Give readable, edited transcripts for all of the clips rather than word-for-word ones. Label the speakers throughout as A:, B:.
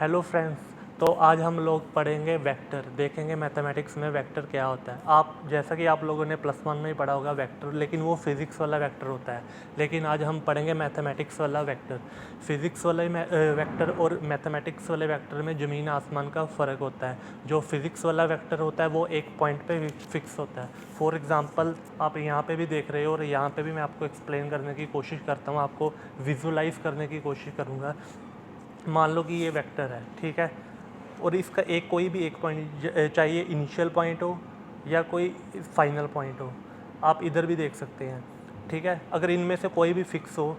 A: Hello friends. तो आज हम लोग पढ़ेंगे वेक्टर, देखेंगे मैथमेटिक्स में वेक्टर क्या होता है। आप जैसा कि आप लोगों ने +1 में ही पढ़ा होगा वेक्टर, लेकिन वो फिज़िक्स वाला वेक्टर होता है। लेकिन आज हम पढ़ेंगे मैथमेटिक्स वाला वेक्टर। फिज़िक्स वाले वेक्टर और मैथमेटिक्स वाले वेक्टर में ज़मीन आसमान का फ़र्क होता है। जो फिज़िक्स वाला वेक्टर होता है वो एक पॉइंट पे फिक्स होता है। फॉर एग्ज़ाम्पल आप यहाँ पे भी देख रहे हो और यहाँ पे भी मैं आपको एक्सप्लेन करने की कोशिश करता हूँ, आपको विजुलाइज़ करने की कोशिश करूँगा। मान लो कि ये वेक्टर है, ठीक है, और इसका एक कोई भी एक पॉइंट चाहिए, इनिशियल पॉइंट हो या कोई फाइनल पॉइंट हो। आप इधर भी देख सकते हैं, ठीक है। अगर इनमें से कोई भी फिक्स हो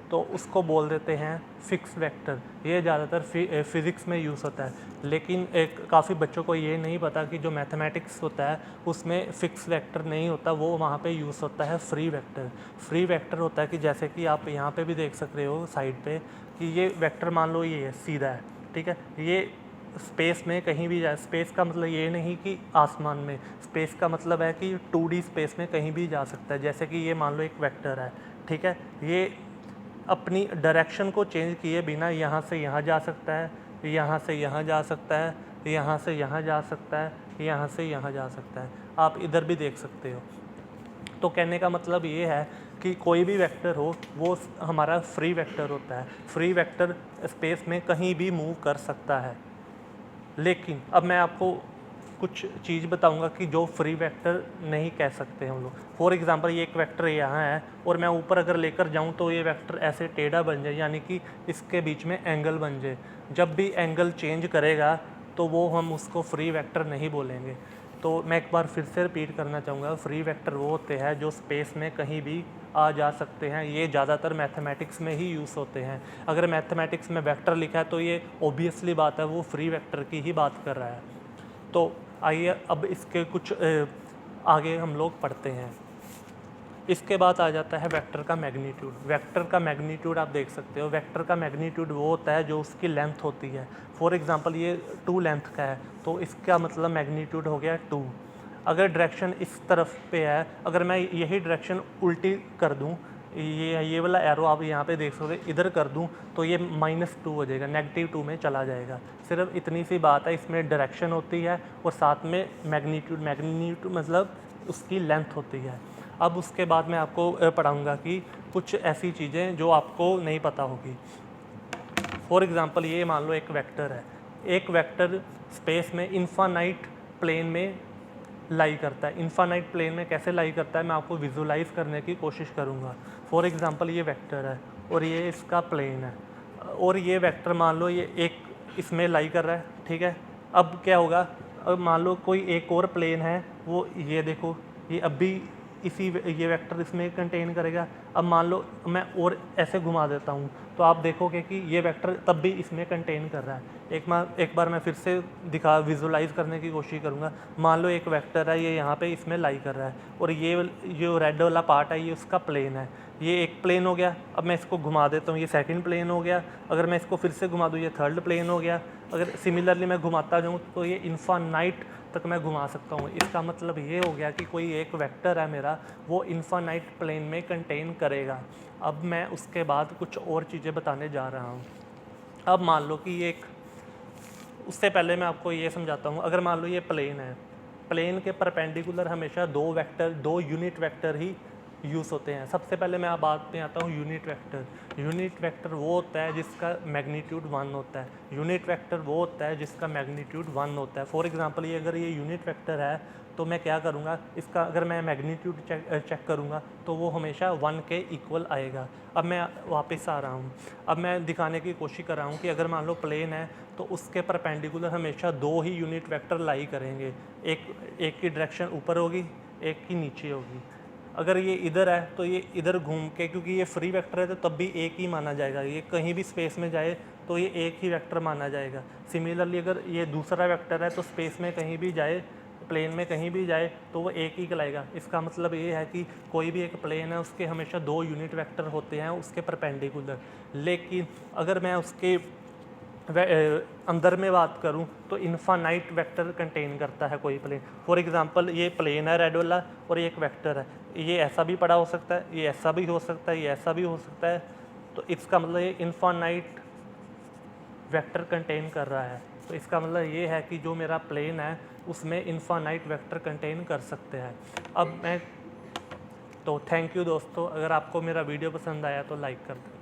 A: तो उसको बोल देते हैं फिक्स वेक्टर। ये ज़्यादातर फिज़िक्स में यूज़ होता है, लेकिन काफ़ी बच्चों को ये नहीं पता कि जो मैथमेटिक्स होता है उसमें फिक्स वेक्टर नहीं होता, वो वहाँ पे यूज़ होता है फ्री वेक्टर। फ्री वेक्टर होता है कि जैसे कि आप यहाँ पे भी देख सकते हो साइड पे कि ये वेक्टर मान लो ये सीधा है, ठीक है। ये स्पेस में कहीं भी जाए, स्पेस का मतलब ये नहीं कि आसमान में, स्पेस का मतलब है कि 2D स्पेस में कहीं भी जा सकता है। जैसे कि ये मान लो एक वेक्टर है, ठीक है, ये अपनी डायरेक्शन को चेंज किए बिना यहाँ से यहाँ जा सकता है, यहाँ से यहाँ जा सकता है, यहाँ से यहाँ जा सकता है, यहाँ से यहाँ जा सकता है। आप इधर भी देख सकते हो। तो कहने का मतलब ये है कि कोई भी वेक्टर हो वो हमारा फ्री वेक्टर होता है। फ्री वेक्टर स्पेस में कहीं भी मूव कर सकता है। लेकिन अब मैं आपको कुछ चीज़ बताऊंगा कि जो फ्री वेक्टर नहीं कह सकते हम लोग। फॉर एग्जांपल ये एक वेक्टर यहाँ है और मैं ऊपर अगर लेकर जाऊँ तो ये वेक्टर ऐसे टेढ़ा बन जाए, यानी कि इसके बीच में एंगल बन जाए। जब भी एंगल चेंज करेगा तो वो हम उसको फ्री वेक्टर नहीं बोलेंगे। तो मैं एक बार फिर से रिपीट करना चाहूँगा, फ्री वेक्टर वो होते हैं जो स्पेस में कहीं भी आ जा सकते हैं। ये ज़्यादातर मैथमेटिक्स में ही यूज़ होते हैं। अगर मैथमेटिक्स में वेक्टर लिखा है तो ये ऑब्वियसली बात है वो फ्री वेक्टर की ही बात कर रहा है। तो आइए अब इसके कुछ आगे हम लोग पढ़ते हैं। इसके बाद आ जाता है वेक्टर का मैग्नीट्यूड। वेक्टर का मैग्नीट्यूड आप देख सकते हो, वेक्टर का मैग्नीट्यूड वो होता है जो उसकी लेंथ होती है। फॉर एग्जांपल ये 2 लेंथ का है तो इसका मतलब मैग्नीट्यूड हो गया 2। अगर डायरेक्शन इस तरफ पे है, अगर मैं यही डायरेक्शन उल्टी कर दूं, ये वाला एरो आप यहाँ पे देख सकते हो, इधर कर दूं तो ये -2 हो जाएगा, -2 में चला जाएगा। सिर्फ इतनी सी बात है, इसमें डायरेक्शन होती है और साथ में मैग्नीट्यूड मतलब उसकी लेंथ होती है। अब उसके बाद मैं आपको पढ़ाऊँगा कि कुछ ऐसी चीज़ें जो आपको नहीं पता होगी। फॉर एग्ज़ाम्पल ये मान लो एक वेक्टर है। एक वेक्टर स्पेस में इन्फानाइट प्लेन में लाई करता है। इन्फानाइट प्लेन में कैसे लाई करता है मैं आपको विजुलाइज़ करने की कोशिश करूँगा। फॉर एग्ज़ाम्पल ये वेक्टर है और ये इसका प्लेन है, और ये वेक्टर मान लो ये एक इसमें लाई कर रहा है, ठीक है। अब क्या होगा, अब मान लो कोई एक और प्लेन है, वो ये देखो, ये अब भी ये वेक्टर इसमें कंटेन करेगा। अब मान लो मैं और ऐसे घुमा देता हूँ तो आप देखोगे कि ये वेक्टर तब भी इसमें कंटेन कर रहा है। एक बार मैं फिर से विजुलाइज़ करने की कोशिश करूँगा। मान लो एक वेक्टर है, ये यहाँ पे इसमें लाई कर रहा है और ये जो रेड वाला पार्ट है ये उसका प्लेन है। ये एक प्लेन हो गया। अब मैं इसको घुमा देता हूँ, ये सेकंड प्लेन हो गया। अगर मैं इसको फिर से घुमा दूँ ये थर्ड प्लेन हो गया। अगर सिमिलरली मैं घुमाता जाऊँ तो ये इन्फानाइट तक मैं घुमा सकता हूँ। इसका मतलब ये हो गया कि कोई एक वेक्टर है मेरा, वो इन्फानाइट प्लेन में कंटेन करेगा। अब मैं उसके बाद कुछ और चीज़ें बताने जा रहा हूँ। अब मान लो कि ये एक, उससे पहले मैं आपको ये समझाता हूँ। अगर मान लो ये प्लेन है, प्लेन के परपेंडिकुलर हमेशा दो यूनिट वेक्टर ही यूज़ होते हैं। सबसे पहले मैं आप बात में आता हूँ यूनिट वेक्टर। यूनिट वेक्टर वो होता है जिसका मैग्नीट्यूड 1 होता है। यूनिट वेक्टर वो होता है जिसका मैग्नीट्यूड 1 होता है। फॉर एग्जांपल ये अगर ये यूनिट वेक्टर है तो मैं क्या करूँगा, इसका अगर मैं मैग्नीट्यूड चेक करूँगा तो वो हमेशा 1 के इक्वल आएगा। अब मैं वापस आ रहा हूँ। अब मैं दिखाने की कोशिश कर रहा हूँ कि अगर मान लो प्लेन है तो उसके परपेंडिकुलर हमेशा 2 ही यूनिट वेक्टर लाई करेंगे। एक की डायरेक्शन ऊपर होगी, एक की नीचे होगी। अगर ये इधर है तो ये इधर घूम के, क्योंकि ये फ्री वेक्टर है तो तब भी एक ही माना जाएगा। ये कहीं भी स्पेस में जाए तो ये एक ही वेक्टर माना जाएगा। सिमिलरली अगर ये दूसरा वेक्टर है तो स्पेस में कहीं भी जाए, प्लेन में कहीं भी जाए तो वो एक ही कहलाएगा। इसका मतलब ये है कि कोई भी एक प्लेन है उसके हमेशा 2 यूनिट वेक्टर होते हैं उसके परपेंडिकुलर। लेकिन अगर मैं उसके अंदर में बात करूं तो इन्फानाइट वेक्टर कंटेन करता है कोई प्लेन। फॉर एग्जांपल ये प्लेन है रेड वाला और ये एक वेक्टर है। ये ऐसा भी पड़ा हो सकता है, ये ऐसा भी हो सकता है, ये ऐसा भी हो सकता है। तो इसका मतलब ये इन्फानाइट वेक्टर कंटेन कर रहा है। तो इसका मतलब ये है कि जो मेरा प्लेन है उसमें इन्फानाइट वेक्टर कंटेन कर सकते हैं। अब मैं तो थैंक यू दोस्तों, अगर आपको मेरा वीडियो पसंद आया तो लाइक कर दें।